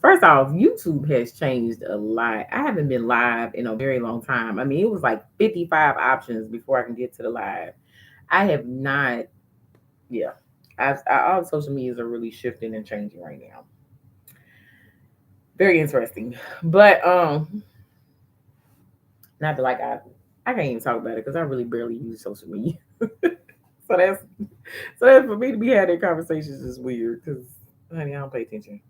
First off, YouTube has changed a lot. I haven't been live in a very long time. I mean, it was like 55 options before I can get to the live. I have not, yeah. All social medias are really shifting and changing right now. Very interesting. But not to like I can't even talk about it because I really barely use social media. So that's for me to be having conversations is weird because honey, I don't pay attention.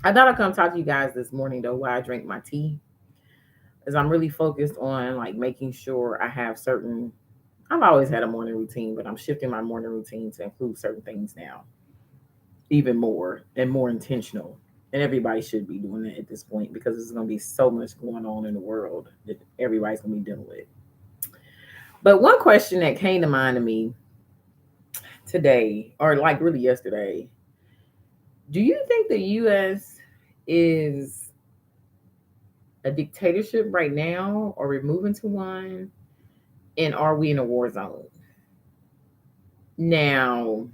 I thought I'd come talk to you guys this morning though while I drink my tea. Is I'm really focused on like making sure I have certain I've always had a morning routine, but I'm shifting my morning routine to include certain things now, even more and more intentional. And everybody should be doing that at this point because there's going to be so much going on in the world that everybody's going to be dealing with. But one question that came to mind to me today, or like really yesterday, do you think the U.S. is a dictatorship right now, or we're moving to one? And are we in a war zone? Now,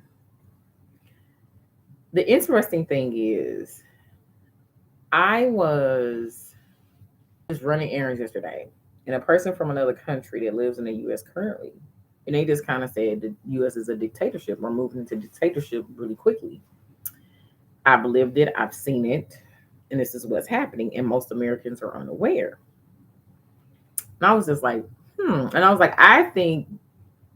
the interesting thing is, I was just running errands yesterday, and a person from another country that lives in the U.S. currently, and they just kind of said the U.S. is a dictatorship. We're moving into dictatorship really quickly. I've lived it, I've seen it, and this is what's happening, and most Americans are unaware. And I was just like, And I was like, I think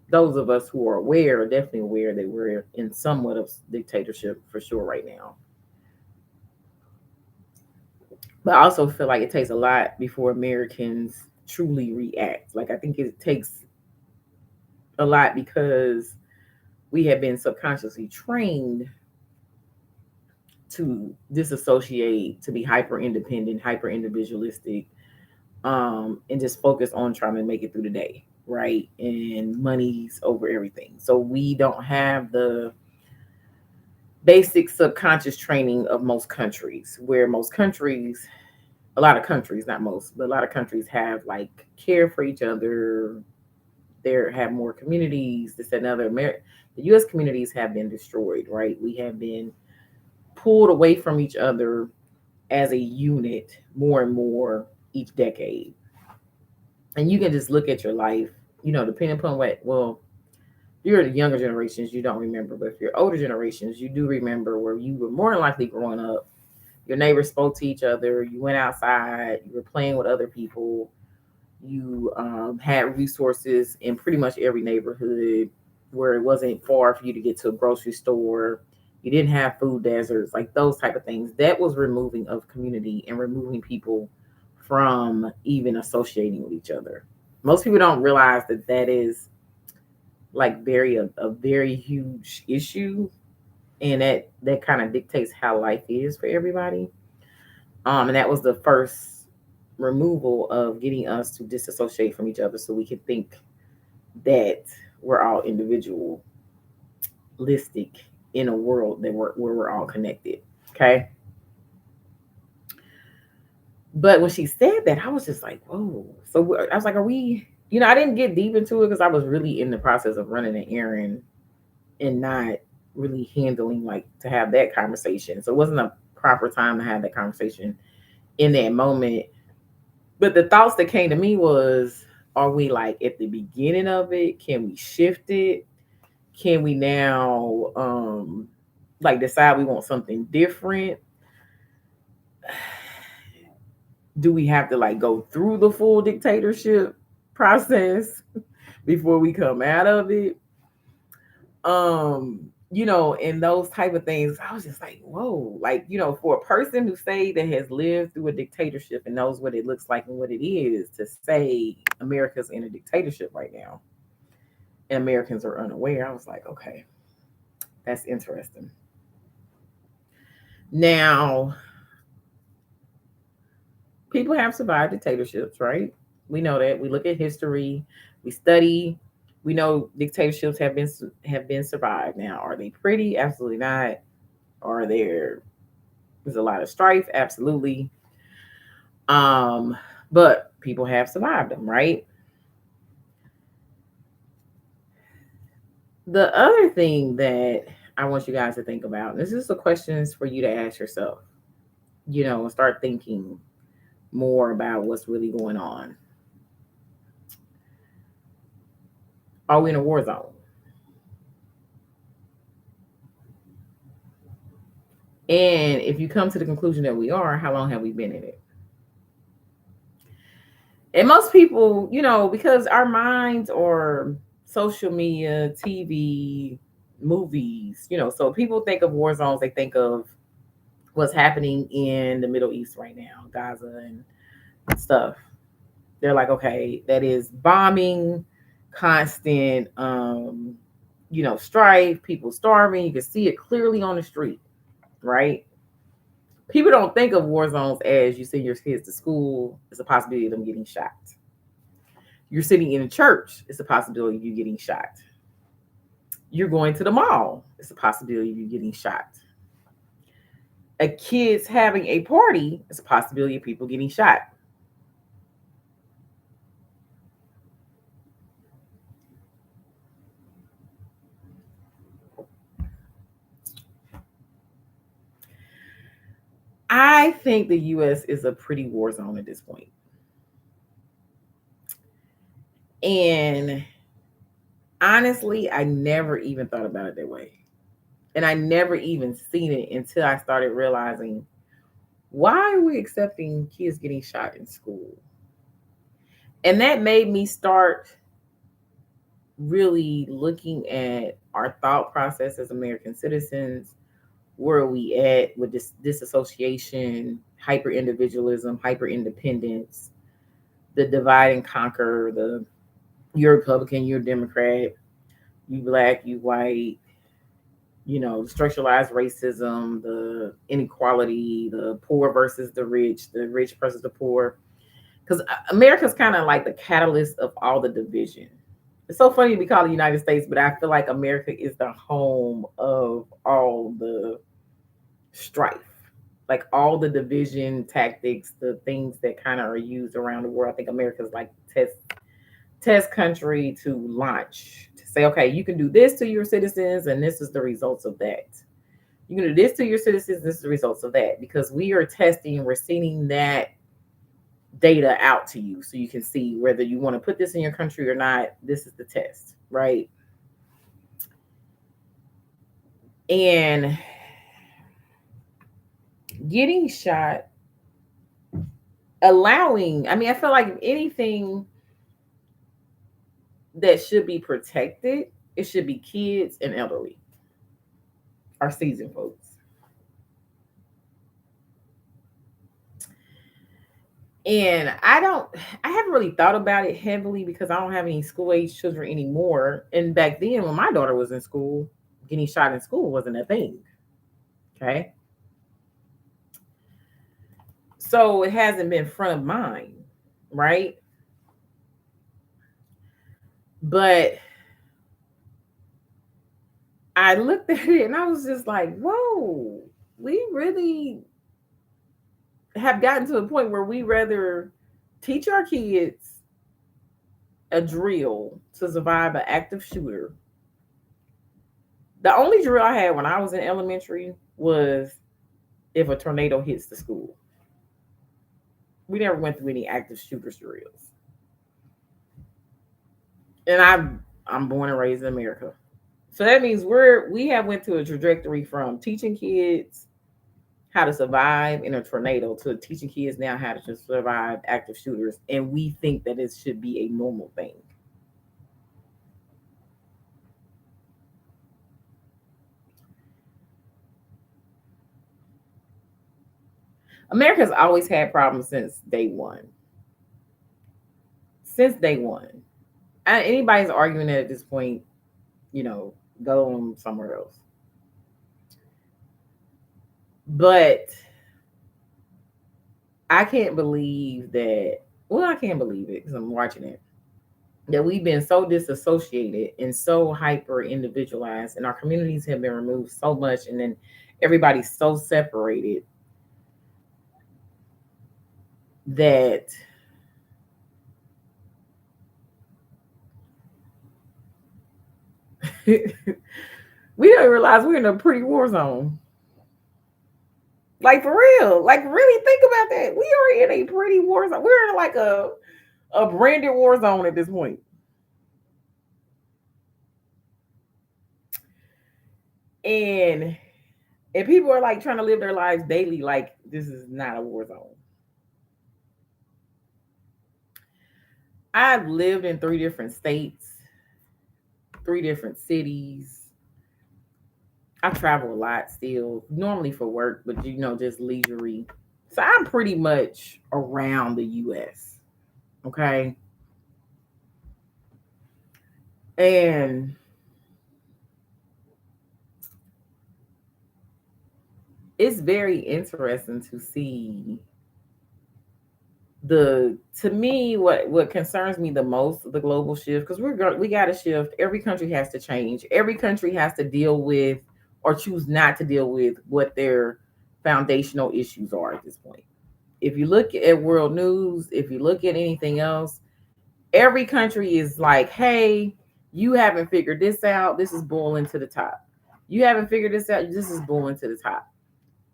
those of us who are aware are definitely aware that we're in somewhat of dictatorship for sure right now. But I also feel like it takes a lot before Americans truly react. Like I think it takes a lot because we have been subconsciously trained to disassociate, to be hyper independent, hyper individualistic, and just focus on trying to make it through the day, right? And money's over everything. So we don't have the basic subconscious training of most countries, where most countries, a lot of countries, not most, but a lot of countries have like care for each other. There have more communities. This and other. The U.S. communities have been destroyed, right? We have been pulled away from each other as a unit more and more each decade. And you can just look at your life, depending upon well, if you're the younger generations, you don't remember. But if you're older generations, you do remember where you were more than likely growing up. Your neighbors spoke to each other. You went outside. You were playing with other people. You had resources in pretty much every neighborhood where it wasn't far for you to get to a grocery store. You didn't have food deserts, like those type of things. That was removing of community and removing people from even associating with each other. Most people don't realize that that is like a very huge issue, and that kind of dictates how life is for everybody. And that was the first removal of getting us to disassociate from each other so we could think that we're all individualistic in a world where we're all connected. Okay. But when she said that, I was just like, whoa. So I was like, are we, I didn't get deep into it because I was really in the process of running an errand and not really handling like to have that conversation. So it wasn't a proper time to have that conversation in that moment. But the thoughts that came to me was, are we like at the beginning of it? Can we shift it? Can we now like decide we want something different? Do we have to like go through the full dictatorship process before we come out of it? And those type of things, I was just like, whoa, like, for a person who say that has lived through a dictatorship and knows what it looks like and what it is to say America's in a dictatorship right now and Americans are unaware, I was like, okay, that's interesting. Now, people have survived dictatorships, right? We know that. We look at history, we study, we know dictatorships have been survived. Now, are they pretty? Absolutely not. Are there's a lot of strife? Absolutely. But people have survived them, right? The other thing that I want you guys to think about. This is the questions for you to ask yourself, and start thinking more about what's really going on. Are we in a war zone? And if you come to the conclusion that we are, how long have we been in it? And most people, because our minds are social media, TV, movies, so people think of war zones, they think of what's happening in the Middle East right now, Gaza and stuff. They're like, okay, that is bombing, constant, strife, people starving. You can see it clearly on the street, right? People don't think of war zones as you send your kids to school. It's a possibility of them getting shot. You're sitting in a church. It's a possibility of you getting shot. You're going to the mall. It's a possibility of you getting shot. A kid's having a party. It's a possibility of people getting shot. I think the U.S. is a pretty war zone at this point. And honestly, I never even thought about it that way. And I never even seen it until I started realizing, why are we accepting kids getting shot in school? And that made me start really looking at our thought process as American citizens. Where are we at with this disassociation, hyper individualism, hyper independence, the divide and conquer, you're Republican, you're Democrat, you black, you white, structuralized racism, the inequality, the poor versus the rich versus the poor. Because America's kind of like the catalyst of all the division. It's so funny we call it the United States, but I feel like America is the home of all the strife, like all the division tactics, the things that kind of are used around the world. I think America's like test country to launch, to say, okay, you can do this to your citizens, and this is the results of that. You can do this to your citizens, this is the results of that, because we are testing, we're sending that data out to you so you can see whether you want to put this in your country or not. This is the test, right? And getting shot, I feel like if anything that should be protected, it should be kids and elderly, our seasoned folks. And I haven't really thought about it heavily because I don't have any school age children anymore. And back then, when my daughter was in school, getting shot in school wasn't a thing. Okay. So it hasn't been front of mind, right? But I looked at it and I was just like, whoa, we really have gotten to a point where we rather teach our kids a drill to survive an active shooter. The only drill I had when I was in elementary was if a tornado hits the school. We never went through any active shooter drills. And I'm born and raised in America. So that means we have went to a trajectory from teaching kids how to survive in a tornado to teaching kids now how to survive active shooters. And we think that it should be a normal thing. America's always had problems since day one. Since day one. Anybody's arguing that at this point, go on somewhere else. But I can't believe that. Well, I can't believe it because I'm watching it. That we've been so disassociated and so hyper individualized, and our communities have been removed so much, and then everybody's so separated that We don't realize we're in a pretty war zone. Like for real. Like really think about that. We are in a pretty war zone. We're in like a branded war zone at this point. And people are like trying to live their lives daily like this is not a war zone. I've lived in 3 different states, 3 different cities. I travel a lot still, normally for work, but just leisurely. So I'm pretty much around the US. Okay. And it's very interesting to see to me what concerns me the most, the global shift, because we got to shift. Every country has to change. Every country has to deal with or choose not to deal with what their foundational issues are at this point. If you look at world news, if you look at anything else, every country is like, hey, you haven't figured this out, this is boiling to the top. You haven't figured this out, this is boiling to the top.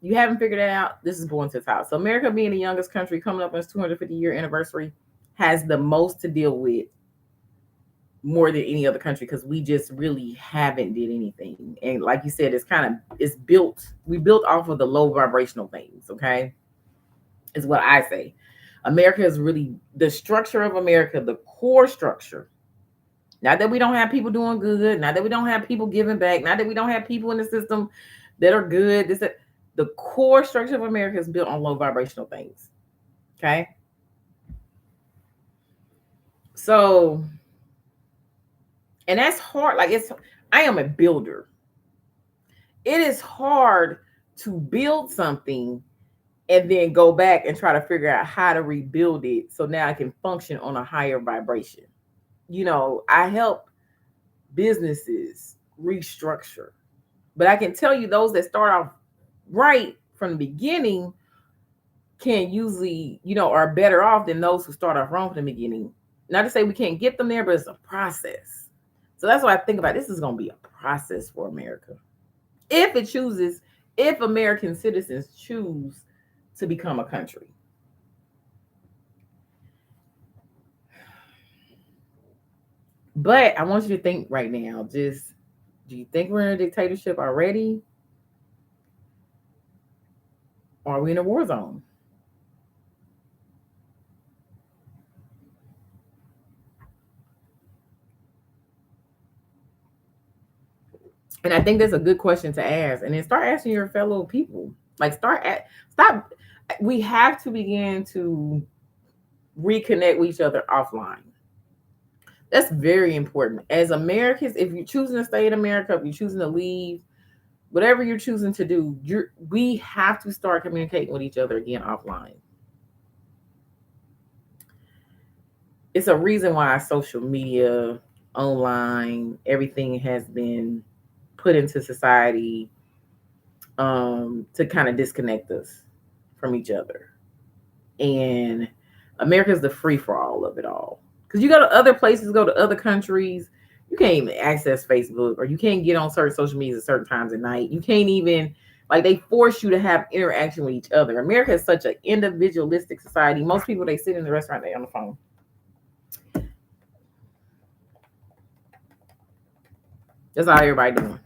You haven't figured it out, this is going to the top. So America, being the youngest country, coming up on its 250-year anniversary, has the most to deal with, more than any other country, because we just really haven't did anything. And like you said, it's built, we built off of the low vibrational things. Okay, is what I say. America is really the structure of America, the core structure. Not that we don't have people doing good, not that we don't have people giving back, not that we don't have people in the system that are good. The core structure of America is built on low vibrational things. Okay. So, and that's hard. I am a builder. It is hard to build something and then go back and try to figure out how to rebuild it so now I can function on a higher vibration. I help businesses restructure, but I can tell you those that start off right from the beginning can usually, are better off than those who start off wrong from the beginning. Not to say we can't get them there, but it's a process. So that's what I think about. This is going to be a process for America. If American citizens choose to become a country. But I want you to think right now, do you think we're in a dictatorship already? Or are we in a war zone? And I think that's a good question to ask. And then start asking your fellow people. Stop. We have to begin to reconnect with each other offline. That's very important. As Americans, if you're choosing to stay in America, if you're choosing to leave, whatever you're choosing to do, we have to start communicating with each other again offline. It's a reason why social media, online, everything has been put into society to kind of disconnect us from each other. And America's the free for all of it all. Because you go to other places, go to other countries, you can't even access Facebook, or you can't get on certain social media at certain times at night. You can't even, they force you to have interaction with each other. America is such an individualistic society. Most people, they sit in the restaurant, they on the phone. That's all everybody doing.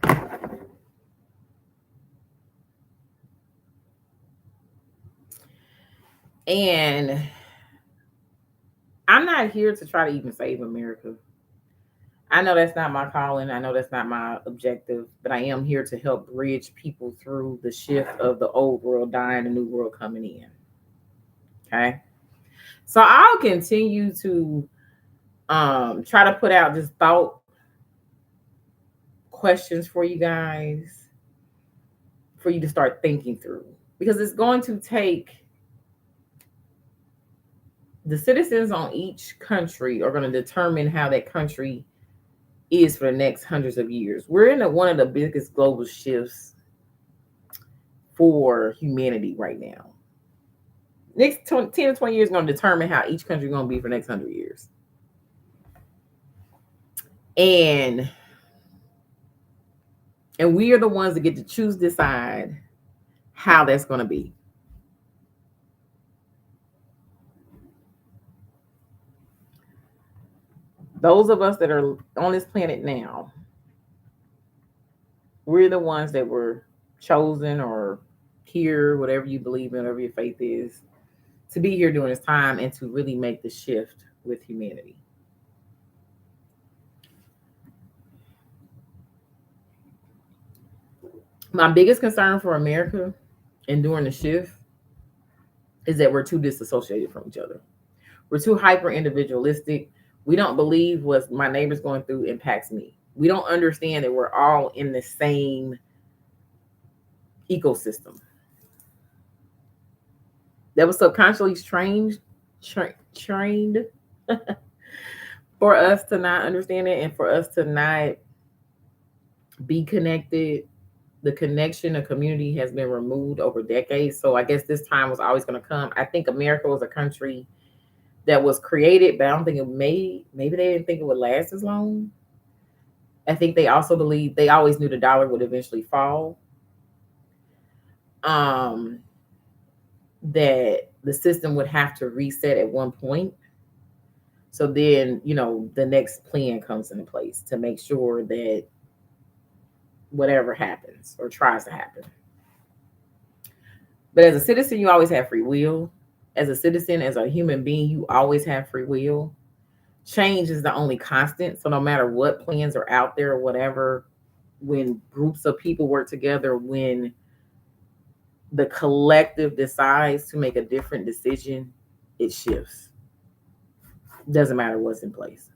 And I'm not here to try to even save America. I know that's not my calling. I know that's not my objective, but I am here to help bridge people through the shift of the old world dying, the new world coming in. Okay. So I'll continue to try to put out just thought questions for you guys, for you to start thinking through, because it's going to take the citizens on each country are going to determine how that country is for the next hundreds of years. We're in one of the biggest global shifts for humanity right now. Next 10 to 20 years is going to determine how each country is going to be for the next 100 years. And And we are the ones that get to choose, decide how that's going to be. Those of us that are on this planet now, we're the ones that were chosen or here, whatever you believe in, whatever your faith is, to be here during this time and to really make the shift with humanity. My biggest concern for America and during the shift is that we're too disassociated from each other. We're too hyper individualistic. We don't believe what my neighbor's going through impacts me. We don't understand that we're all in the same ecosystem. That was subconsciously trained for us to not understand it and for us to not be connected. The connection, the community has been removed over decades. So I guess this time was always going to come. I think America was a country that was created, but I don't think it maybe they didn't think it would last as long. I think they also believed, they always knew the dollar would eventually fall. That the system would have to reset at one point. So then, the next plan comes into place to make sure that whatever happens or tries to happen. But as a citizen, you always have free will. As a citizen, as a human being, you always have free will. Change is the only constant. So no matter what plans are out there or whatever, when groups of people work together, when the collective decides to make a different decision, it shifts. Doesn't matter what's in place.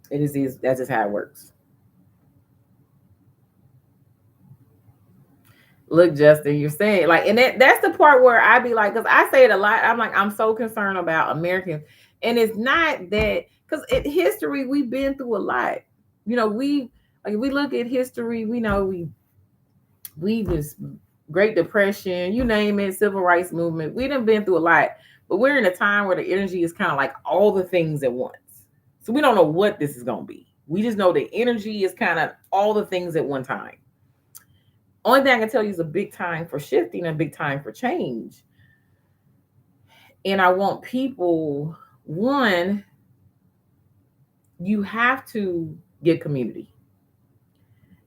That's just how it works. Look, Justin, you're saying like, and that's the part where I be like, because I say it a lot. I'm like, I'm so concerned about Americans, and it's not that because in history we've been through a lot. We look at history. We know we just Great Depression, you name it, Civil Rights Movement. We done been through a lot, but we're in a time where the energy is kind of like all the things at once. So we don't know what this is gonna be. We just know the energy is kind of all the things at one time. Only thing I can tell you is a big time for shifting, a big time for change. And I want people, one, you have to get community.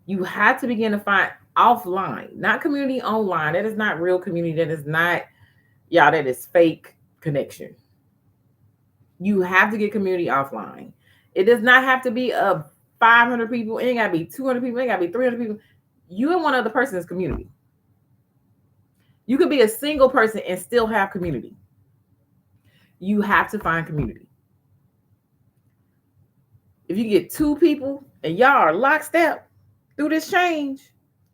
You have to begin to find offline, not community online. That is not real community. That is not, that is fake connection. You have to get community offline. It does not have to be a 500 people. It ain't got to be 200 people. It ain't got to be 300 people. You and one other person is community. You could be a single person and still have community. You have to find community. If you get 2 people and y'all are lockstep through this change,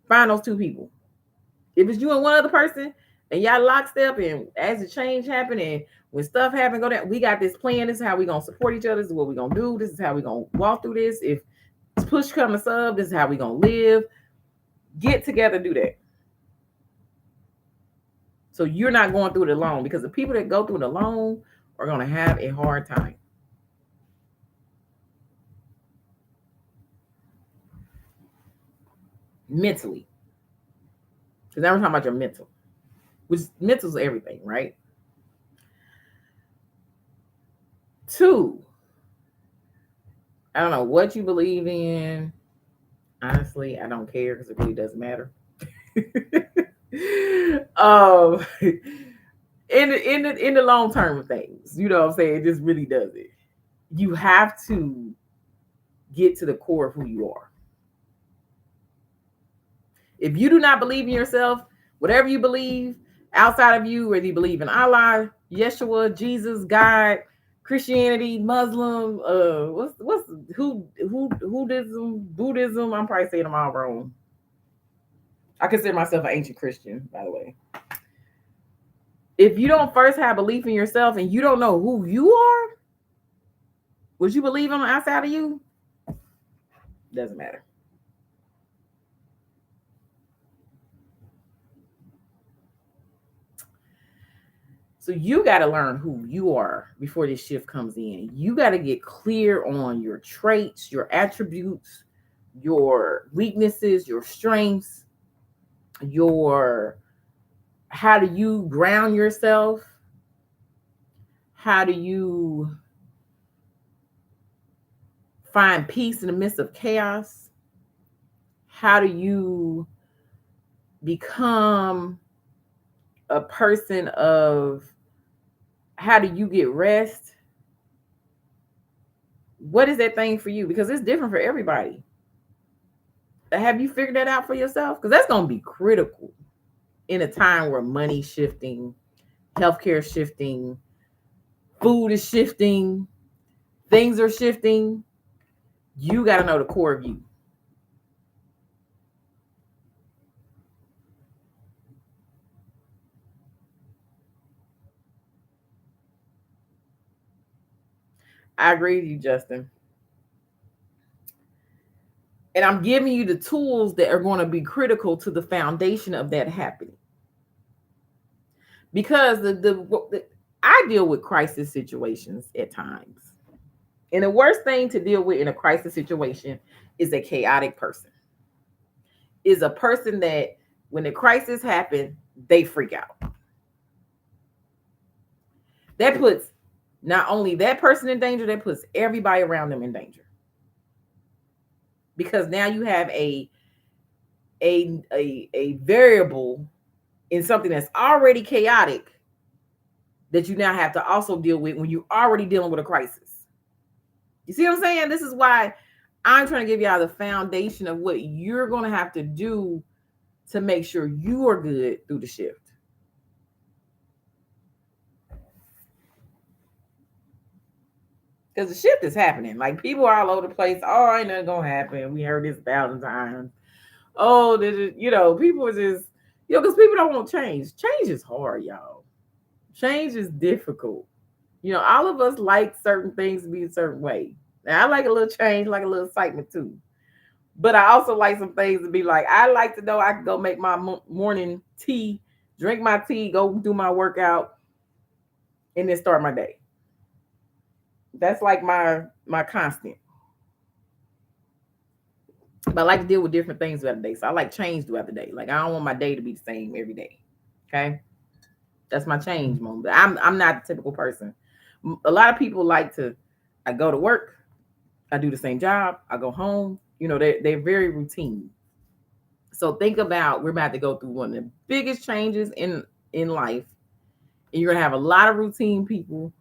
find those 2 people. If it's you and one other person and y'all lockstep, and as the change happen and when stuff happen, go down, we got this plan. This is how we're going to support each other. This is what we're going to do. This is how we're going to walk through this. If push comes up, this is how we're going to live. Get together, do that. So you're not going through it alone, because the people that go through it alone are going to have a hard time. Mentally. Because now we're talking about your mental. Which mental is everything, right? 2, I don't know what you believe in. Honestly, I don't care because it really doesn't matter. In the long term of things, you know what I'm saying? It just really does it. You have to get to the core of who you are. If you do not believe in yourself, whatever you believe outside of you, whether you believe in Allah, Yeshua, Jesus, God, Christianity, Muslim, Buddhism. I'm probably saying them all wrong. I consider myself an ancient Christian, by the way. If you don't first have belief in yourself and you don't know who you are, what you believe on the outside of you, doesn't matter. So you got to learn who you are before this shift comes in. You got to get clear on your traits, your attributes, your weaknesses, your strengths, your how do you ground yourself? How do you find peace in the midst of chaos? How do you become a person of how do you get rest? What is that thing for you? Because it's different for everybody. Have you figured that out for yourself? Because that's going to be critical in a time where money's shifting, healthcare is shifting, food is shifting, things are shifting. You got to know the core of you. I agree with you, Justin. And I'm giving you the tools that are going to be critical to the foundation of that happening. Because I deal with crisis situations at times. And the worst thing to deal with in a crisis situation is a chaotic person. Is a person that when the crisis happens, they freak out. That puts not only that person in danger, that puts everybody around them in danger. Because now you have a variable in something that's already chaotic that you now have to also deal with when you're already dealing with a crisis. You see what I'm saying? This is why I'm trying to give y'all the foundation of what you're going to have to do to make sure you are good through the shift. Because the shift is happening. Like, people are all over the place. Oh, ain't nothing going to happen. We heard this 1,000 times. Oh, people are just, because people don't want change. Change is hard, y'all. Change is difficult. All of us like certain things to be a certain way. Now, I like a little change, like a little excitement too. But I also like some things to be like, I like to know I can go make my morning tea, drink my tea, go do my workout, and then start my day. That's like my constant. But I like to deal with different things throughout the day. So I like change throughout the day. Like, I don't want my day to be the same every day. Okay. That's my change moment. I'm not the typical person. A lot of people like to, I go to work, I do the same job, I go home. They're very routine. So think about, we're about to go through one of the biggest changes in life. And you're going to have a lot of routine people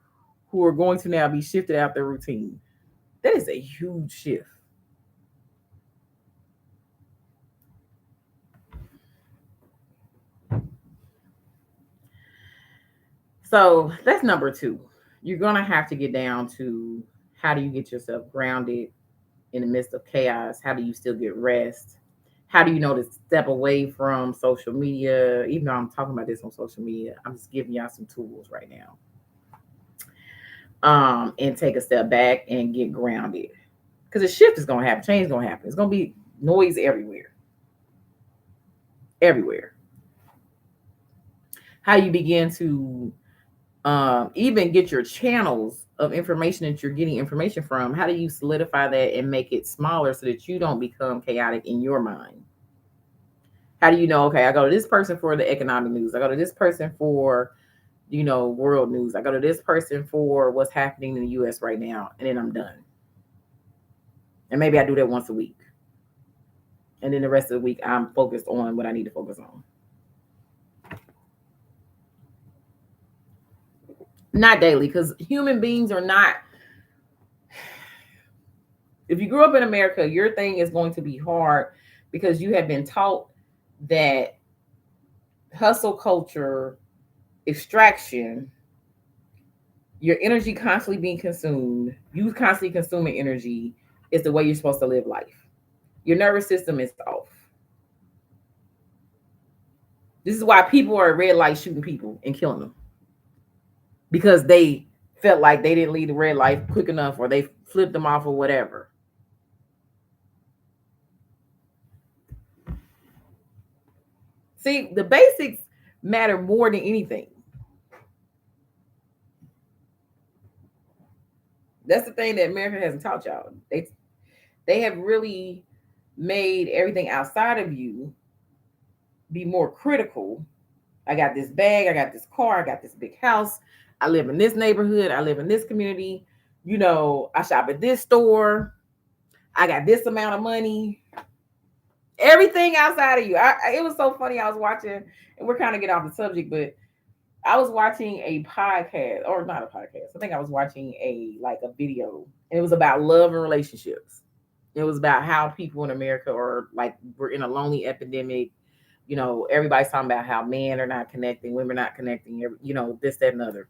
who are going to now be shifted out their routine. That is a huge shift. So that's number 2. You're going to have to get down to, how do you get yourself grounded in the midst of chaos? How do you still get rest? How do you know to step away from social media? Even though I'm talking about this on social media, I'm just giving y'all some tools right now. And take a step back and get grounded. Because a shift is going to happen. Change is going to happen. It's going to be noise everywhere. Everywhere. How you begin to even get your channels of information that you're getting information from. How do you solidify that and make it smaller so that you don't become chaotic in your mind? How do you know, okay, I go to this person for the economic news. I go to this person for, world news. I go to this person for what's happening in the US right now. And then I'm done. And maybe I do that once a week. And then the rest of the week, I'm focused on what I need to focus on. Not daily, because human beings are not. If you grew up in America, your thing is going to be hard because you have been taught that hustle culture, extraction, your energy constantly being consumed, you constantly consuming energy is the way you're supposed to live life. Your nervous system is off. This is why people are at red light shooting people and killing them. Because they felt like they didn't leave the red light quick enough, or they flipped them off or whatever. See, the basics matter more than anything. That's the thing that America hasn't taught y'all. They have really made everything outside of you be more critical. I got this bag, I got this car, I got this big house, I live in this neighborhood, I live in this community, I shop at this store, I got this amount of money. Everything outside of you. It was so funny. I was watching, and we're kind of getting off the subject, but I was watching a podcast, or not a podcast. I think I was watching a video, and it was about love and relationships. It was about how people in America are like we're in a lonely epidemic. Everybody's talking about how men are not connecting, women are not connecting. This, that, and other.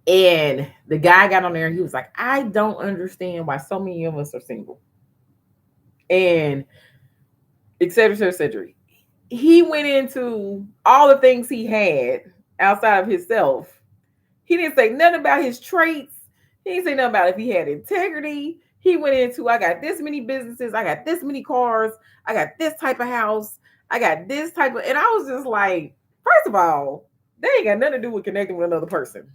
And the guy got on there and he was like, I don't understand why so many of us are single. And et cetera, et cetera, et cetera. He went into all the things he had outside of himself. He didn't say nothing about his traits. He didn't say nothing about if he had integrity. He went into, I got this many businesses. I got this many cars. I got this type of house. I got this type of, and I was just like, first of all, they ain't got nothing to do with connecting with another person.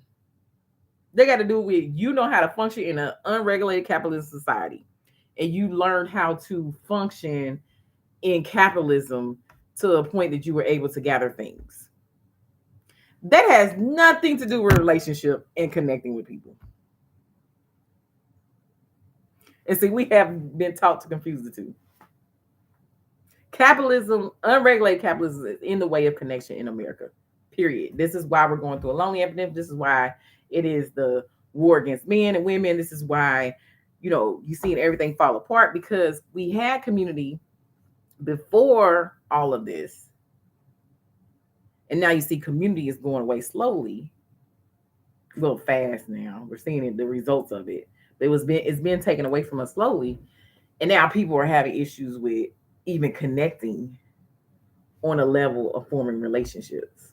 They got to do with how to function in an unregulated capitalist society. And you learn how to function in capitalism to a point that you were able to gather things. That has nothing to do with relationship and connecting with people. And see, we have been taught to confuse the two. Capitalism, unregulated capitalism, is in the way of connection in America. Period. This is why we're going through a lonely epidemic. This is why it is the war against men and women. This is why, you're seeing everything fall apart, because we had community before all of this. And now you see community is going away slowly. A little fast now. We're seeing the results of it. It's been taken away from us slowly. And now people are having issues with even connecting on a level of forming relationships,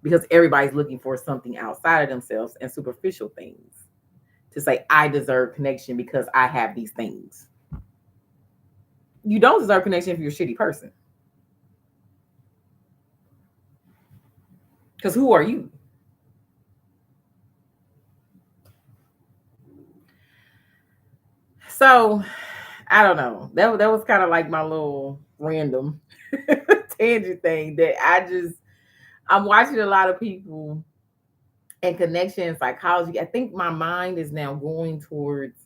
because everybody's looking for something outside of themselves and superficial things to say, I deserve connection because I have these things. You don't deserve connection if you're a shitty person. Because who are you? So, I don't know. That was kind of like my little random tangent thing that I'm watching a lot of people and connection and psychology. I think my mind is now going towards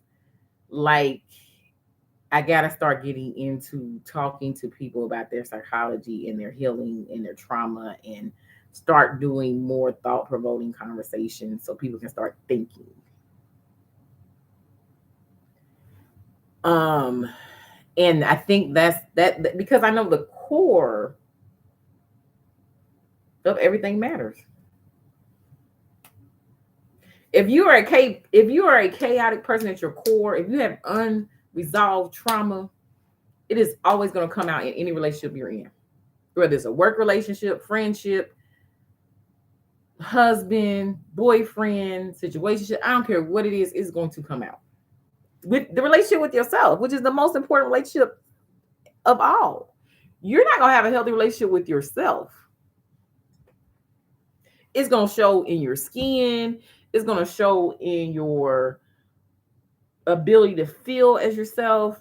like, I got to start getting into talking to people about their psychology and their healing and their trauma, and start doing more thought-provoking conversations so people can start thinking. And I think that's because I know the core of everything matters. If you are a chaotic person at your core, if you have unresolved trauma, it is always going to come out in any relationship you're in, whether it's a work relationship, friendship, husband, boyfriend, situationship. I don't care what it is, it's going to come out. With the relationship with yourself, which is the most important relationship of all. You're not going to have a healthy relationship with yourself. It's going to show in your skin. It's going to show in your ability to feel as yourself.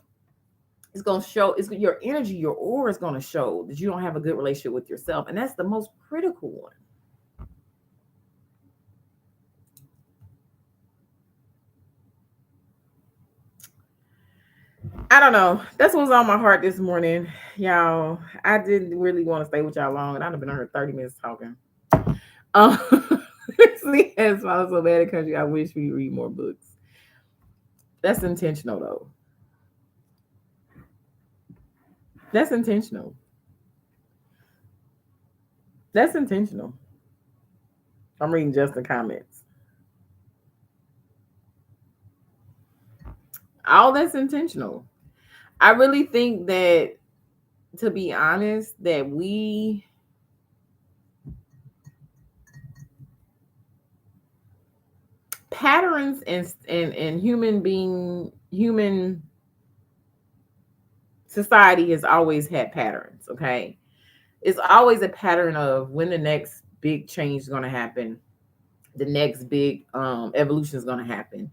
It's going to show, it's your energy, your aura is going to show that you don't have a good relationship with yourself. And that's the most critical one. I don't know. That's what's on my heart this morning, y'all. I didn't really want to stay with y'all long, and I've been on here 30 minutes talking. See, as smiling so bad in country, I wish we read more books. That's intentional, though. That's intentional. That's intentional. I'm reading just the comments. All that's intentional. I really think that, to be honest, that we patterns and human society has always had patterns. Okay, it's always a pattern of when the next big change is going to happen, the next big evolution is going to happen.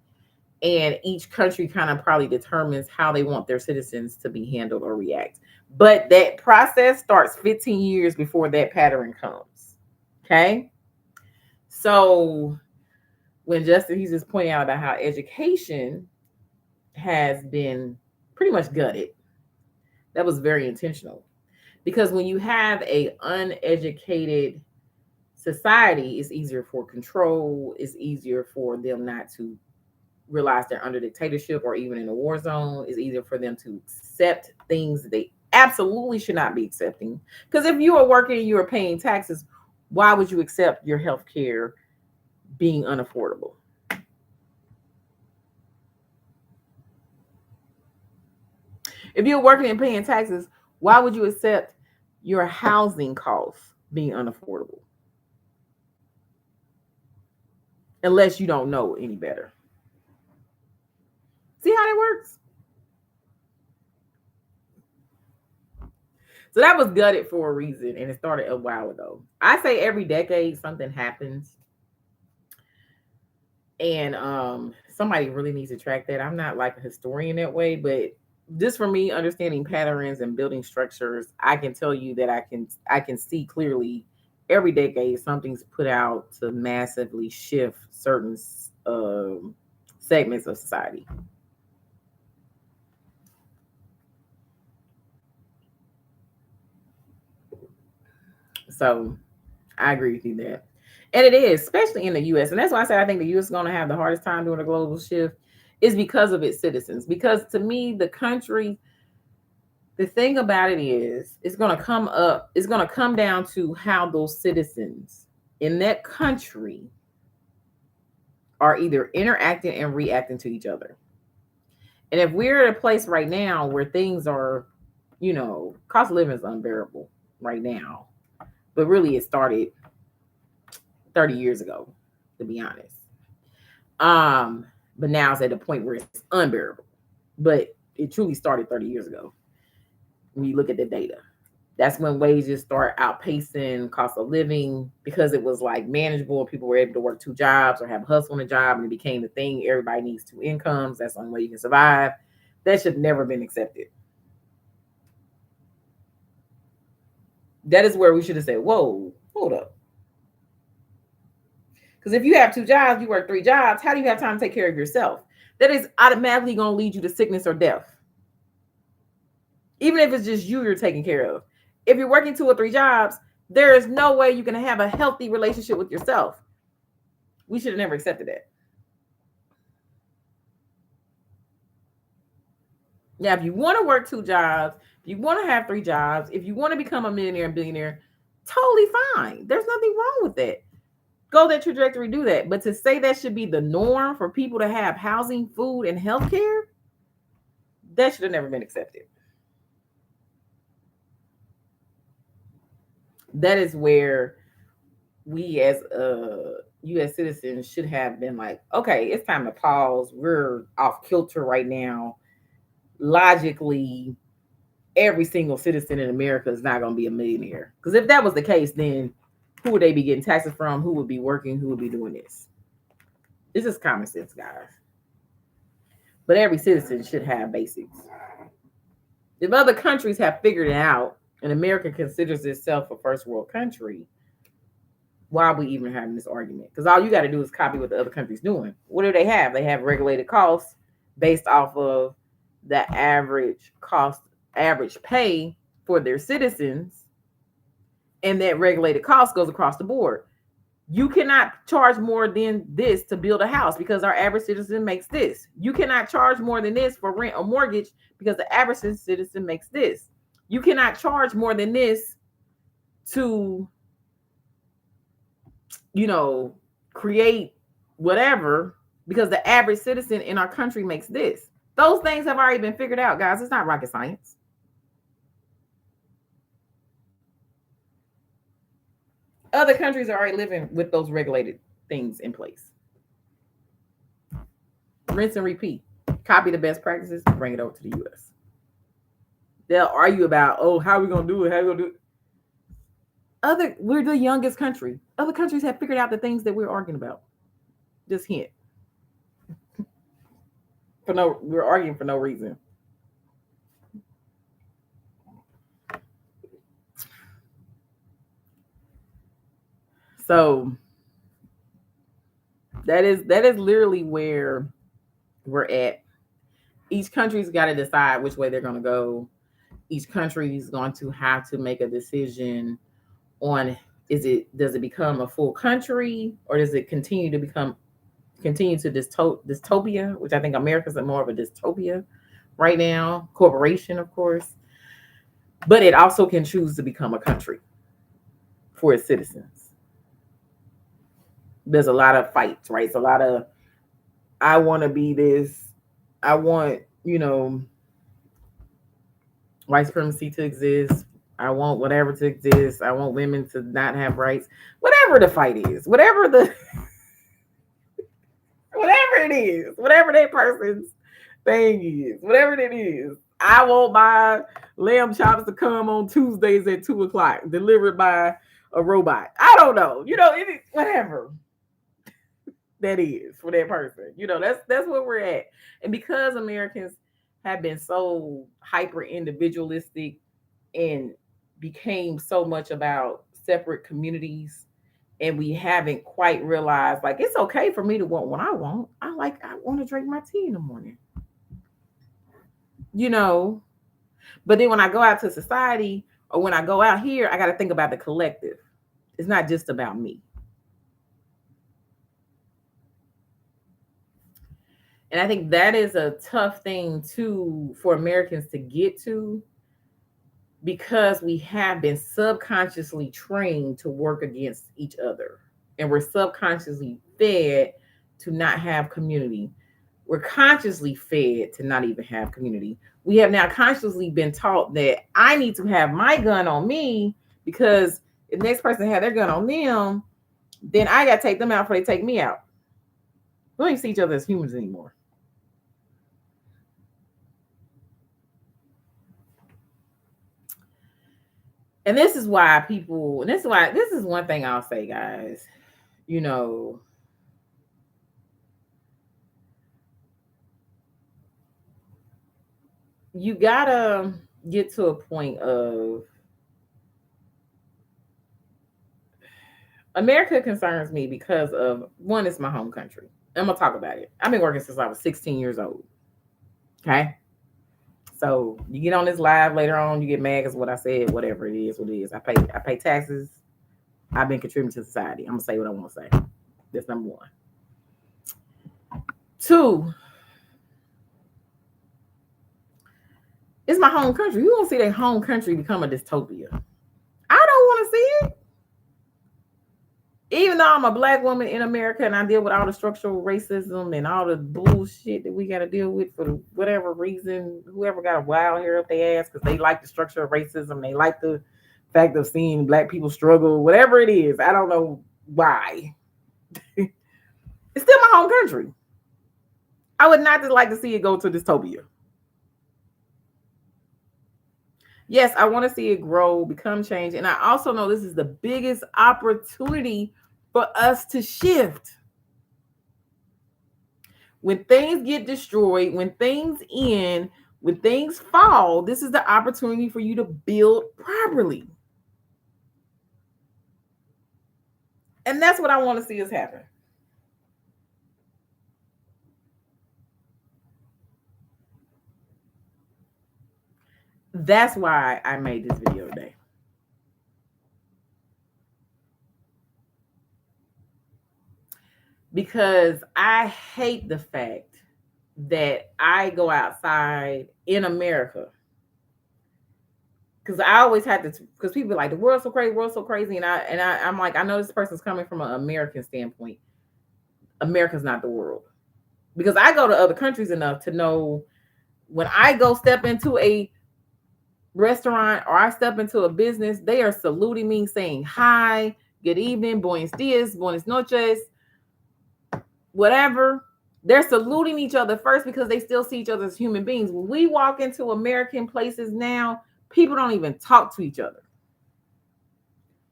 And each country kind of probably determines how they want their citizens to be handled or react. But that process starts 15 years before that pattern comes. Okay. So when Justin, he's just pointing out about how education has been pretty much gutted. That was very intentional. Because when you have a uneducated society, it's easier for control, it's easier for them not to realize they're under dictatorship or even in a war zone. It's easier for them to accept things that they absolutely should not be accepting. Because if you are working and you are paying taxes, why would you accept your health care being unaffordable? If you're working and paying taxes, why would you accept your housing costs being unaffordable? Unless you don't know any better. See how that works? So that was gutted for a reason, and it started a while ago. I say every decade something happens, and somebody really needs to track that. I'm not like a historian that way, but just for me understanding patterns and building structures, I can tell you that I can see clearly every decade something's put out to massively shift certain segments of society. So I agree with you there. And it is, especially in the US. And that's why I said I think the US is going to have the hardest time doing a global shift is because of its citizens. Because to me, the country, the thing about it is, it's going to come down to how those citizens in that country are either interacting and reacting to each other. And if we're at a place right now where things are, cost of living is unbearable right now, but really it started 30 years ago, to be honest. But now it's at a point where it's unbearable. But it truly started 30 years ago. When you look at the data, that's when wages start outpacing cost of living because it was like manageable. People were able to work two jobs or have a hustle on a job, and it became the thing. Everybody needs two incomes. That's the only way you can survive. That should never been accepted. That is where we should have said, whoa, hold up. Because if you have two jobs, you work three jobs, how do you have time to take care of yourself? That is automatically going to lead you to sickness or death. Even if it's just you're taking care of. If you're working two or three jobs, there is no way you can have a healthy relationship with yourself. We should have never accepted that. Now, if you want to work two jobs, if you want to have three jobs, if you want to become a millionaire and billionaire, totally fine. There's nothing wrong with that. Go that trajectory, do that. But to say that should be the norm for people to have housing, food, and healthcare, that should have never been accepted. That is where we as U.S. citizens should have been like, okay, it's time to pause. We're off kilter right now. Logically, every single citizen in America is not going to be a millionaire. Because if that was the case, then who would they be getting taxes from? Who would be working? Who would be doing this? This is common sense, guys. But every citizen should have basics. If other countries have figured it out and America considers itself a first world country, why are we even having this argument? Because all you got to do is copy what the other country's doing. What do they have? They have regulated costs based off of the average cost, average pay for their citizens. And that regulated cost goes across the board. You cannot charge more than this to build a house because our average citizen makes this. You cannot charge more than this for rent or mortgage because the average citizen makes this. You cannot charge more than this to, create whatever because the average citizen in our country makes this. Those things have already been figured out, guys. It's not rocket science. Other countries are already living with those regulated things in place. Rinse and repeat. Copy the best practices, bring it over to the US. They'll argue about, how are we going to do it? How are we going to do it? We're the youngest country. Other countries have figured out the things that we're arguing about. Just hint. we're arguing for no reason. So that is literally where we're at. Each country's got to decide which way they're going to go. Each country is going to have to make a decision on does it become a full country, or does it continue to dystopia, which I think America's more of a dystopia right now. Corporation, of course, but it also can choose to become a country for its citizens. There's a lot of fights, right? It's a lot of, I want to be this, I want, white supremacy to exist. I want whatever to exist. I want women to not have rights. Whatever the fight is, whatever it is, whatever that person's thing is, whatever it is. I want my lamb chops to come on Tuesdays at 2:00, delivered by a robot. I don't know. Whatever that is for that person. That's where we're at. And because Americans have been so hyper individualistic and became so much about separate communities, and we haven't quite realized, like, it's okay for me to want what I want. I want to drink my tea in the morning. But then when I go out to society, or when I go out here, I got to think about the collective. It's not just about me. And I think that is a tough thing too for Americans to get to, because we have been subconsciously trained to work against each other, and we're subconsciously fed to not have community. We're consciously fed to not even have community. We have now consciously been taught that I need to have my gun on me, because if the next person had their gun on them, then I got to take them out before they take me out. We don't even see each other as humans anymore. And this is why this is one thing I'll say, guys, you gotta get to a point of, America concerns me because of, one, it's my home country. I'm gonna talk about it. I've been working since I was 16 years old. Okay. So you get on this live later on, you get mad because what I said, whatever it is, what it is. I pay taxes. I've been contributing to society. I'm gonna say what I want to say. That's number one. Two, it's my home country. You won't see that home country become a dystopia. I don't want to see it. Even though I'm a Black woman in America and I deal with all the structural racism and all the bullshit that we got to deal with for whatever reason, whoever got a wild hair up their ass because they like the structure of racism, they like the fact of seeing Black people struggle, whatever it is, I don't know why. It's still my home country. I would not just like to see it go to dystopia. Yes, I want to see it grow, become change. And I also know this is the biggest opportunity for us to shift. When things get destroyed, when things end, when things fall, this is the opportunity for you to build properly. And that's what I want to see us happen. That's why I made this video today. Because I hate the fact that I go outside in America. Because I always had to, because people are like, the world's so crazy. And I'm like, I know this person's coming from an American standpoint. America's not the world. Because I go to other countries enough to know when I go step into a restaurant or I step into a business, they are saluting me, saying hi, good evening, buenos dias, buenas noches, whatever. They're saluting each other first because they still see each other as human beings. When we walk into American places now, people don't even talk to each other.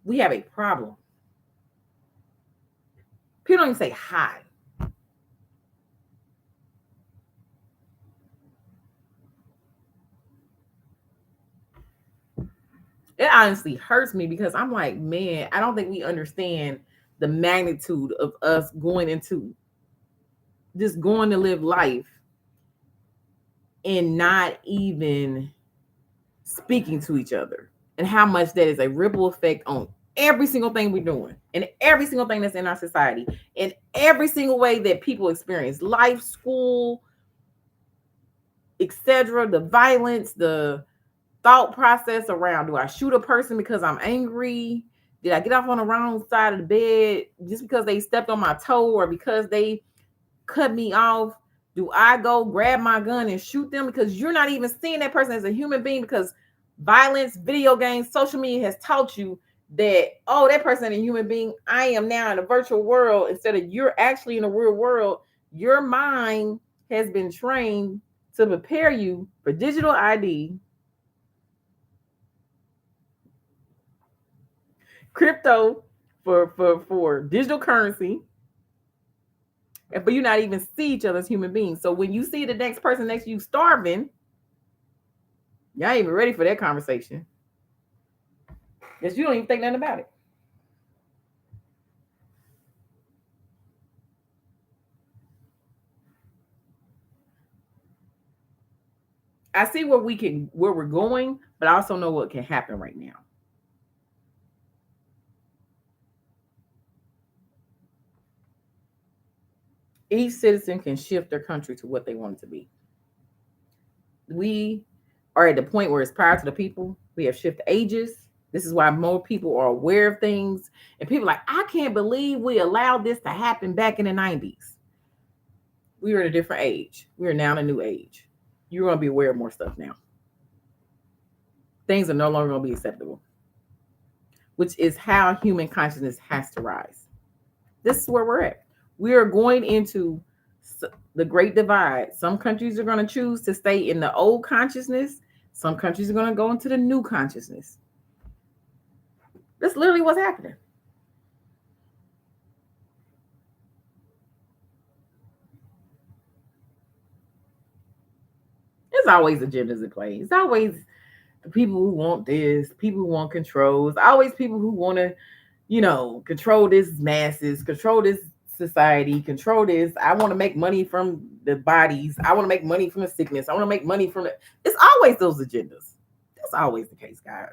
We have a problem. People don't even say hi. It honestly hurts me because I'm like, man, I don't think we understand the magnitude of us going into just going to live life and not even speaking to each other, and how much that is a ripple effect on every single thing we're doing and every single thing that's in our society and every single way that people experience life, school, etc. The violence, the thought process around, do I shoot a person because I'm angry? Did I get off on the wrong side of the bed just because they stepped on my toe or because they cut me off? Do I go grab my gun and shoot them because you're not even seeing that person as a human being, because violence, video games, social media has taught you that, oh, that person is a human being. I am now in a virtual world instead of you're actually in a real world. Your mind has been trained to prepare you for digital ID, crypto, for digital currency, and for you not even see each other as human beings. So when you see the next person next to you starving, y'all ain't even ready for that conversation, because you don't even think nothing about it. I see where we're going, but I also know what can happen right now. Each citizen can shift their country to what they want it to be. We are at the point where it's power to the people. We have shifted ages. This is why more people are aware of things. And people are like, I can't believe we allowed this to happen back in the 90s. We are in a different age. We are now in a new age. You're going to be aware of more stuff now. Things are no longer going to be acceptable, which is how human consciousness has to rise. This is where we're at. We are going into the great divide. Some countries are going to choose to stay in the old consciousness. Some countries are going to go into the new consciousness. That's literally what's happening. There's always agendas in play. It's always the people who want this, people who want control. It's always people who want to, control this masses, control this society, control this. I want to make money from the bodies. I want to make money from the sickness. I want to make money from it. It's always those agendas. That's always the case, guys.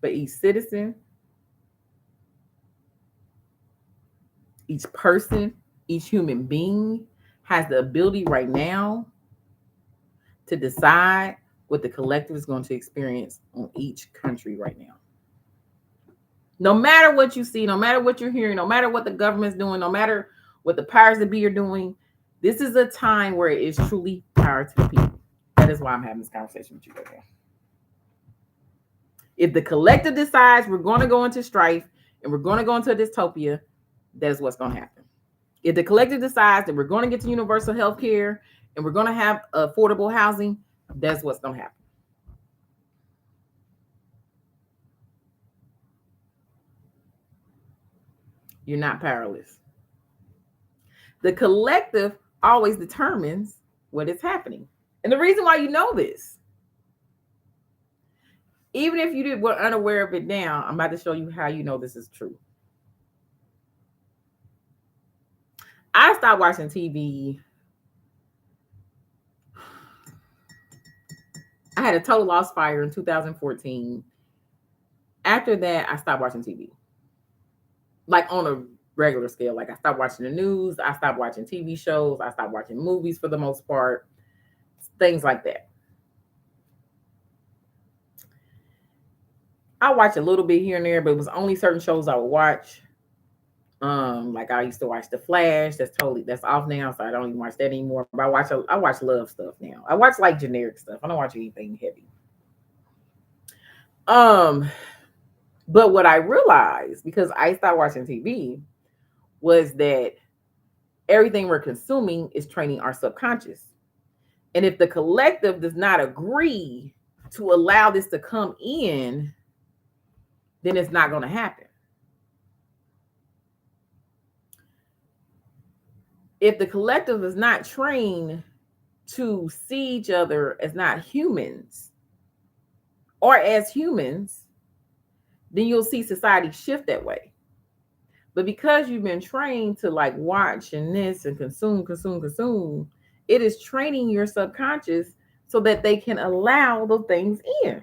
But each citizen, each person, each human being has the ability right now to decide what the collective is going to experience on each country right now. No matter what you see, no matter what you're hearing, no matter what the government's doing, no matter what the powers that be are doing, this is a time where it is truly power to the people. That is why I'm having this conversation with you right now. If the collective decides we're going to go into strife and we're going to go into a dystopia, that is what's going to happen. If the collective decides that we're going to get to universal health care and we're going to have affordable housing, that's what's going to happen. You're not powerless. The collective always determines what is happening. And the reason why you know this, even if you were unaware of it now, I'm about to show you how you know this is true. I stopped watching TV. I had a total lost fire in 2014. After that, I stopped watching TV. Like on a regular scale. Like I stopped watching the news. I stopped watching TV shows. I stopped watching movies for the most part. Things like that. I watch a little bit here and there, but it was only certain shows I would watch. Like I used to watch The Flash. That's off now, so I don't even watch that anymore. But I watch love stuff now. I watch like generic stuff. I don't watch anything heavy. But what I realized, because I stopped watching TV, was that everything we're consuming is training our subconscious. And if the collective does not agree to allow this to come in, then it's not going to happen. If the collective is not trained to see each other as not humans or as humans, then you'll see society shift that way. But because you've been trained to like watch and this and consume, it is training your subconscious so that they can allow those things in.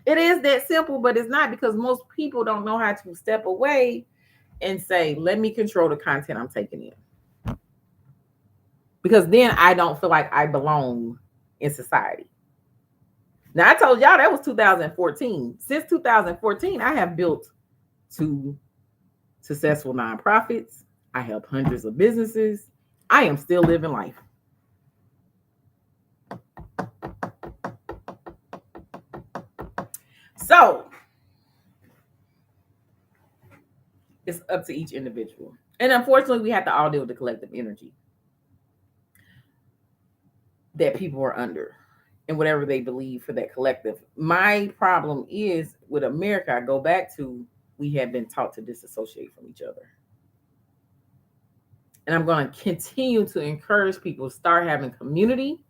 It is that simple, but it's not, because most people don't know how to step away and say, let me control the content I'm taking in. Because then I don't feel like I belong in society. Now, I told y'all that was 2014. Since 2014, I have built 2 successful nonprofits. I help hundreds of businesses. I am still living life. So it's up to each individual. And unfortunately, we have to all deal with the collective energy that people are under and whatever they believe for that collective. My problem is with America, I go back to, we have been taught to disassociate from each other. And I'm going to continue to encourage people to start having community,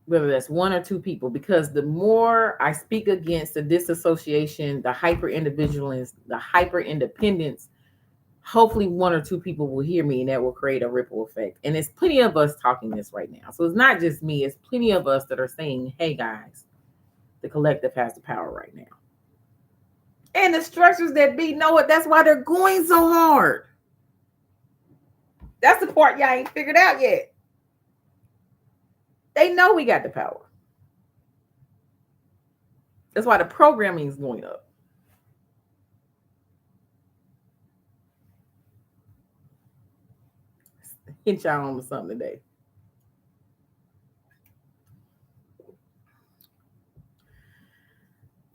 whether that's 1 or 2 people, because the more I speak against the disassociation, the hyper individualism, the hyper independence, hopefully 1 or 2 people will hear me, and that will create a ripple effect. And there's plenty of us talking this right now. So it's not just me, it's plenty of us that are saying, hey guys, the collective has the power right now. And the structures that be know it. That's why they're going so hard. That's the part y'all ain't figured out yet. They know we got the power. That's why the programming is going up. Hit y'all on with something today.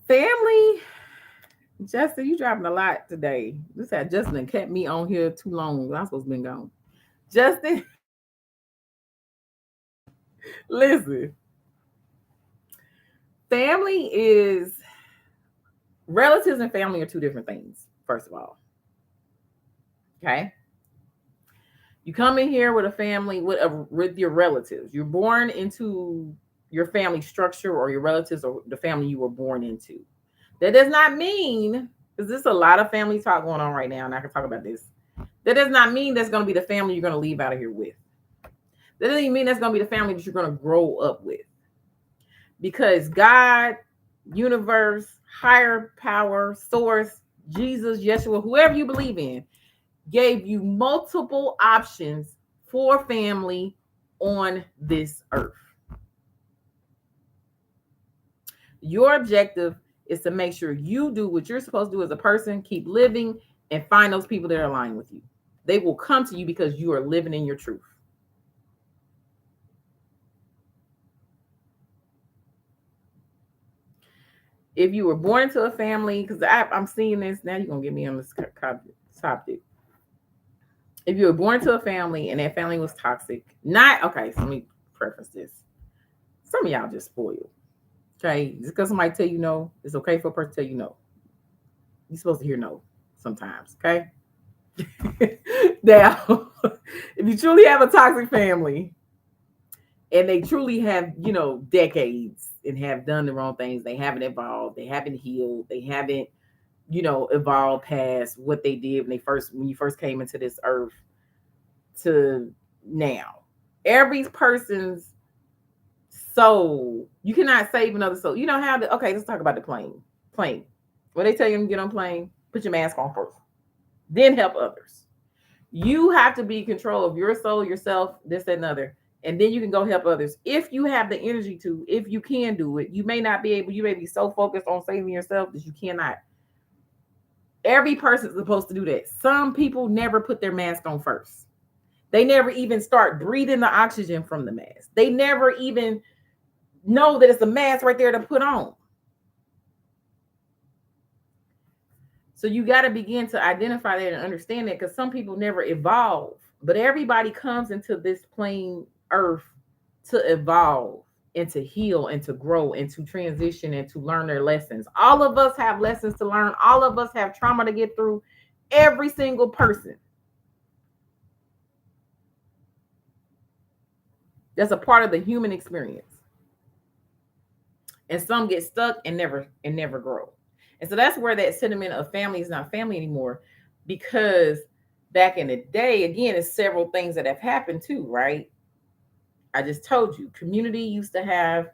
Family. Justin, you dropping a lot today. This had Justin kept me on here too long. I'm supposed to be gone. Justin, listen. Family is, relatives and family are 2 different things, first of all. Okay. You come in here with a family, with your relatives. You're born into your family structure, or your relatives, or the family you were born into. That does not mean, because there's a lot of family talk going on right now, and I can talk about this. That does not mean that's going to be the family you're going to leave out of here with. That doesn't even mean that's going to be the family that you're going to grow up with. Because God, universe, higher power, source, Jesus, Yeshua, whoever you believe in, gave you multiple options for family on this earth. Your objective is to make sure you do what you're supposed to do as a person, keep living, and find those people that are aligned with you. They will come to you because you are living in your truth. If you were born into a family, because I'm seeing this, now you're going to get me on this topic. If you were born into a family and that family was toxic, okay, so let me preface this. Some of y'all just spoiled. Okay, just because somebody tell you no, it's okay for a person to tell you no. You're supposed to hear no sometimes, okay? Now, if you truly have a toxic family and they truly have, decades and have done the wrong things, they haven't evolved, they haven't healed, they haven't, evolved past what they did when you first came into this earth to now. Every person's soul, you cannot save another soul. You know how okay, let's talk about the plane. When they tell you to get on plane, put your mask on first, then help others. You have to be in control of your soul, yourself, this, that, and other. And then you can go help others. If you have the energy to, if you can do it, you may not be able, you may be so focused on saving yourself that you cannot. Every person is supposed to do that. Some people never put their mask on first. They never even start breathing the oxygen from the mask. They never even know that it's a mask right there to put on. So you got to begin to identify that and understand that, because some people never evolve, but everybody comes into this plain earth to evolve and to heal and to grow and to transition and to learn their lessons. All of us have lessons to learn. All of us have trauma to get through. Every single person. That's a part of the human experience. And some get stuck and never grow. And so that's where that sentiment of family is not family anymore, because back in the day, again, it's several things that have happened too, right? I just told you, community used to have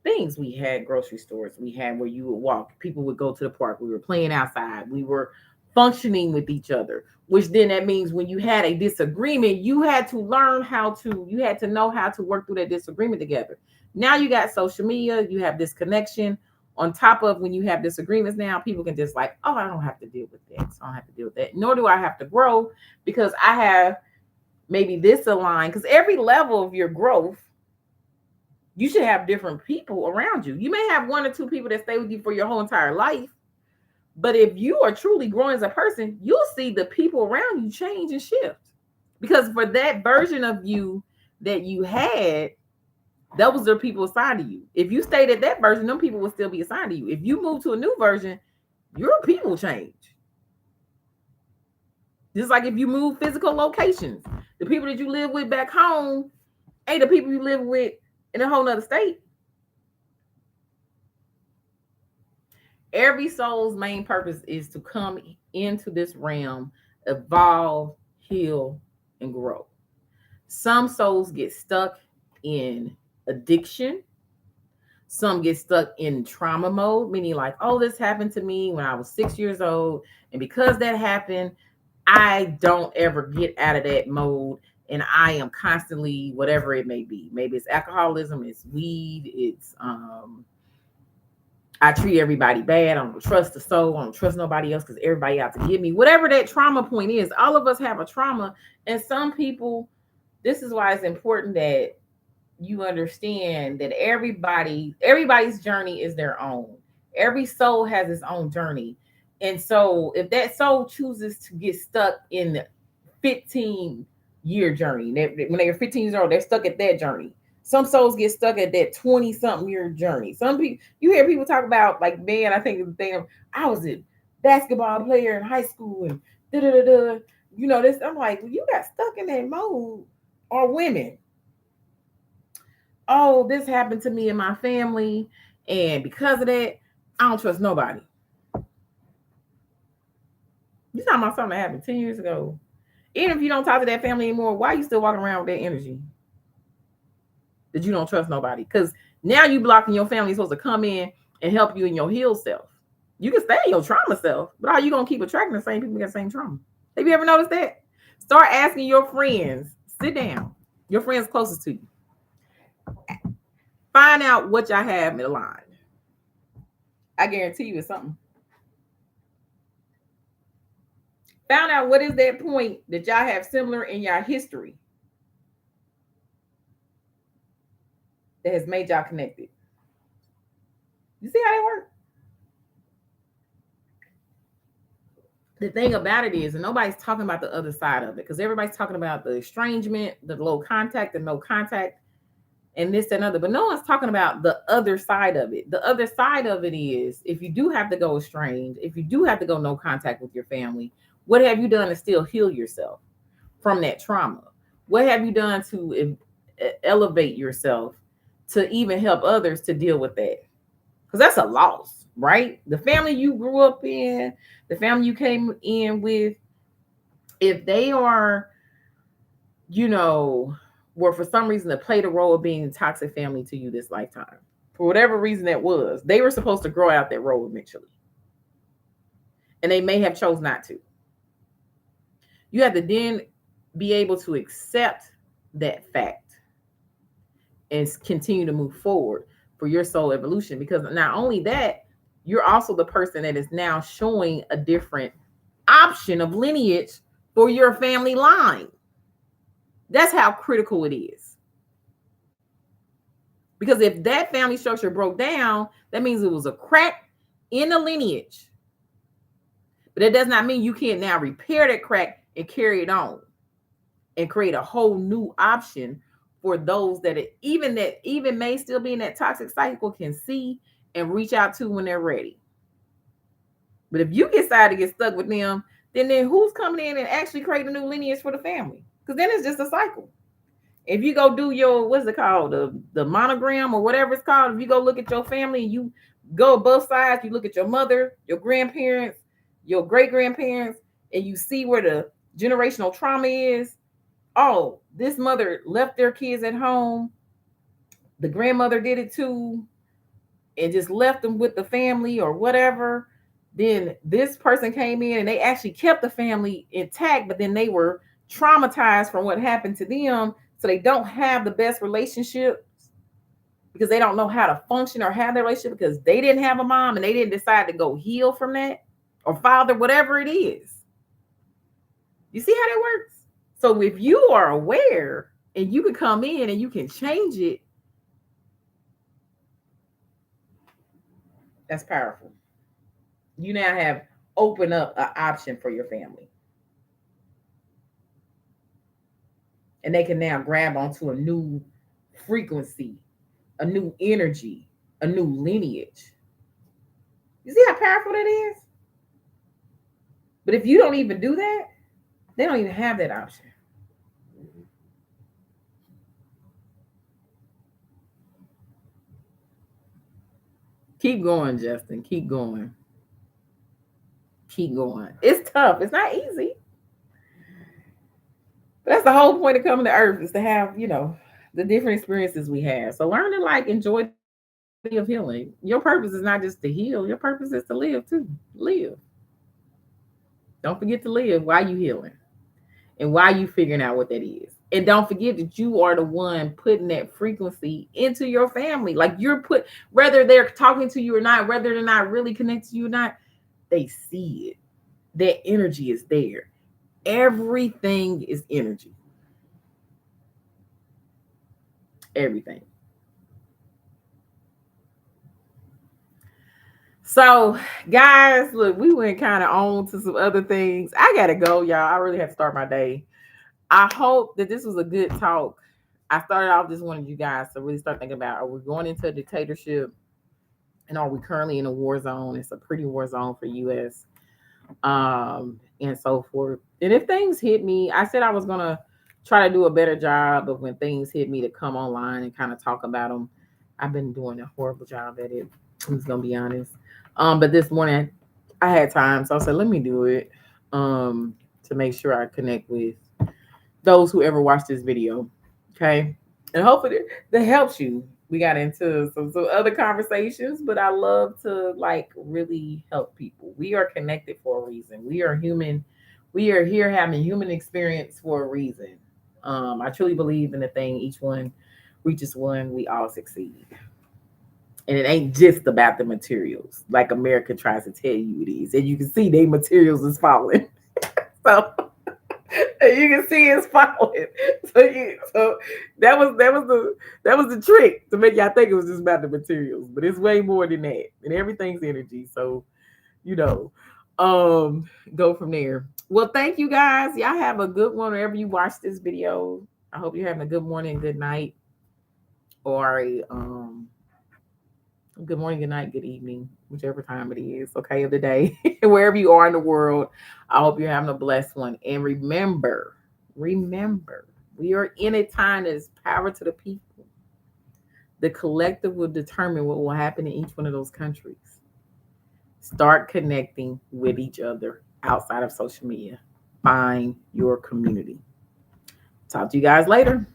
things. We had grocery stores. We had where you would walk. People would go to the park. We were playing outside. We were functioning with each other, which then that means when you had a disagreement, you had to know how to work through that disagreement together. Now you got social media, you have this connection. On top of when you have disagreements now, people can just like, oh, I don't have to deal with that. So I don't have to deal with that. Nor do I have to grow because I have maybe this aligned. Because every level of your growth, you should have different people around you. You may have one or two people that stay with you for your whole entire life. But if you are truly growing as a person, you'll see the people around you change and shift. Because for that version of you that you had, that was the people assigned to you. If you stayed at that version, them people will still be assigned to you. If you move to a new version, your people change. Just like if you move physical locations, the people that you live with back home ain't the people you live with in a whole nother state. Every soul's main purpose is to come into this realm, evolve, heal, and grow. Some souls get stuck in addiction. Some get stuck in trauma mode, meaning like, oh, this happened to me when I was 6 years old. And because that happened, I don't ever get out of that mode. And I am constantly, whatever it may be. Maybe it's alcoholism, it's weed, it's I treat everybody bad. I don't trust the soul. I don't trust nobody else because everybody out to get me. Whatever that trauma point is, all of us have a trauma. And some people, this is why it's important that you understand that everybody's journey is their own. Every soul has its own journey. And so if that soul chooses to get stuck in the 15-year journey, when they're 15 years old, they're stuck at that journey. Some souls get stuck at that 20-something year journey. Some people, you hear people talk about, like, man, I think the thing of, I was a basketball player in high school and da-da-da-da. You know, this, I'm like, well, you got stuck in that mode. Or women. Oh, this happened to me and my family. And because of that, I don't trust nobody. You talking about something that happened 10 years ago. Even if you don't talk to that family anymore, why are you still walking around with that energy? That you don't trust nobody, because now you blocking your family supposed to come in and help you in your healed self. You can stay in your trauma self, but are you gonna keep attracting the same people with the same trauma? Have you ever noticed that? Start asking your friends. Sit down, your friends closest to you. Find out what y'all have in the line. I guarantee you it's something. Found out what is that point that y'all have similar in y'all history that has made y'all connected. You see how they work? The thing about it is, and nobody's talking about the other side of it, because everybody's talking about the estrangement, the low contact, the no contact, and this and other, but no one's talking about the other side of it. The other side of it is, if you do have to go estranged, if you do have to go no contact with your family, what have you done to still heal yourself from that trauma? What have you done to elevate yourself to even help others to deal with that? Because that's a loss, right? The family you grew up in, the family you came in with, if they are, were for some reason to play the role of being a toxic family to you this lifetime, for whatever reason that was, they were supposed to grow out that role eventually. And they may have chose not to. You have to then be able to accept that fact and continue to move forward for your soul evolution. Because not only that, you're also the person that is now showing a different option of lineage for your family line. That's how critical it is. Because if that family structure broke down, that means it was a crack in the lineage. But that does not mean you can't now repair that crack and carry it on and create a whole new option for those that even may still be in that toxic cycle can see and reach out to when they're ready. But if you decide to get stuck with them, then who's coming in and actually creating a new lineage for the family? Because then it's just a cycle. If you go do your, what's it called, the monogram or whatever it's called, if you go look at your family and you go both sides, you look at your mother, your grandparents, your great grandparents, and you see where the generational trauma is. Oh, this mother left their kids at home. The grandmother did it too, and just left them with the family or whatever. Then this person came in and they actually kept the family intact, but then they were traumatized from what happened to them. So they don't have the best relationship because they don't know how to function or have their relationship because they didn't have a mom and they didn't decide to go heal from that, or father, whatever it is. You see how that works? So if you are aware and you can come in and you can change it, that's powerful. You now have opened up an option for your family. And they can now grab onto a new frequency, a new energy, a new lineage. You see how powerful that is? But if you don't even do that, they don't even have that option. Keep going, Justin. Keep going. Keep going. It's tough. It's not easy. But that's the whole point of coming to Earth, is to have, the different experiences we have. So learn to enjoy of healing. Your purpose is not just to heal. Your purpose is to live too. Live. Don't forget to live while you healing and while you figuring out what that is. And don't forget that you are the one putting that frequency into your family. Like you're whether they're talking to you or not, whether they're not really connected to you or not, they see it. That energy is there. Everything is energy. Everything. So, guys, look, we went kind of on to some other things. I gotta go, y'all. I really have to start my day. I hope that this was a good talk. I started off just wanting you guys to really start thinking about, are we going into a dictatorship? And are we currently in a war zone? It's a pretty war zone for US. And so forth. And if things hit me, I said I was gonna try to do a better job of when things hit me to come online and kind of talk about them. I've been doing a horrible job at it. I'm just gonna be honest. But this morning I had time, so I said, let me do it. To make sure I connect with those who ever watch this video. Okay. And hopefully that helps you. We got into some other conversations, but I love to really help people. We are connected for a reason. We are human. We are here having human experience for a reason. I truly believe in the thing. Each one reaches one, we all succeed. And it ain't just about the materials, like America tries to tell you it is. And you can see their materials is falling. So you can see it's following. So that was the trick to make y'all think it was just about the materials, but it's way more than that. And everything's energy. So go from there. Well, thank you guys. Y'all have a good one wherever you watch this video. I hope you're having a good morning, good night, or a good morning, good night, good evening, whichever time it is, okay, of the day, wherever you are in the world. I hope you're having a blessed one. And remember, we are in a time that is power to the people. The collective will determine what will happen in each one of those countries. Start connecting with each other outside of social media. Find your community. Talk to you guys later.